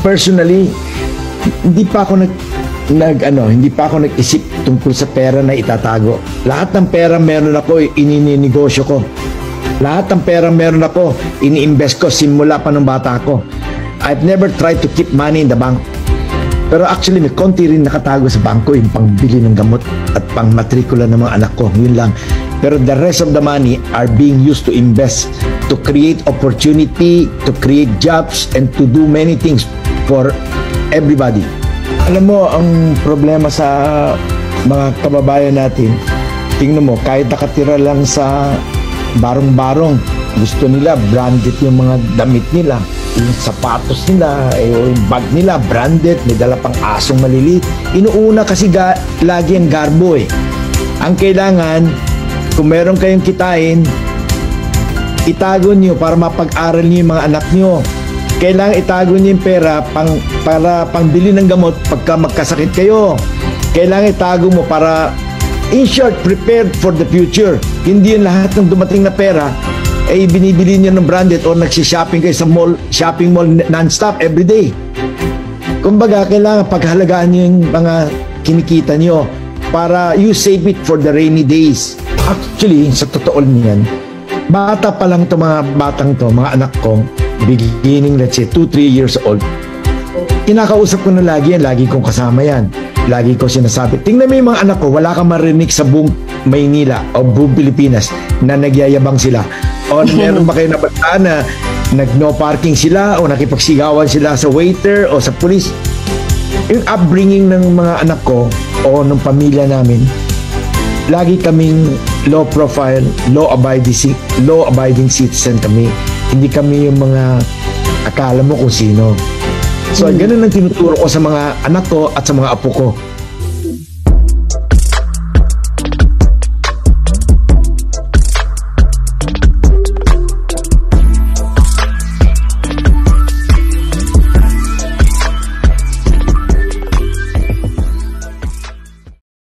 personally, hindi pa ako nag-isip tungkol sa pera na itatago. Lahat ng pera meron ako, inininegosyo ko. Lahat ng pera meron ako, ini-invest ko simula pa ng bata ko. I've never tried to keep money in the bank. Pero actually, may konti rin nakatago sa bangko, yung pangbili ng gamot at pang matrikula ng mga anak ko. Yun lang. Pero the rest of the money are being used to invest, to create opportunity, to create jobs, and to do many things for everybody. Alam mo, ang problema sa mga kababayan natin, tingnan mo, kahit nakatira lang sa barong-barong, gusto nila branded yung mga damit nila, yung sapatos nila, yung bag nila branded, may dala pang asong maliliit. Inuuna kasi lagi ang garbo eh. Ang kailangan, kung meron kayong kitain, itago nyo para mapag-aral nyo yung mga anak nyo. Kailangan itago nyo yung pera para pangbili ng gamot pagka magkasakit kayo. Kailangan itago mo para, in short, prepared for the future. Hindi yung lahat ng dumating na pera ay binibili nyo ng branded o nagsishopping kayo sa mall, shopping mall non-stop everyday. Kumbaga, kailangan paghalagaan nyo yung mga kinikita nyo para you save it for the rainy days. Actually, sa totoo niyan, bata pa lang itong mga batang to, mga anak ko, beginning, let's say, 2-3 years old, kinakausap ko na lagi yan, lagi kong kasama yan. Lagi ko sinasabi, tingnan mo yung mga anak ko, wala kang marinig sa buong Maynila o buong Pilipinas na nagyayabang sila. O meron ba kayo nabata na nag-no parking sila o nakipagsigawan sila sa waiter o sa police? Yung upbringing ng mga anak ko o ng pamilya namin, lagi kaming low profile, law abiding citizen kami. Hindi kami yung mga akala mo kung sino. So, ganun ang tinuturo ko sa mga anak ko at sa mga apo ko.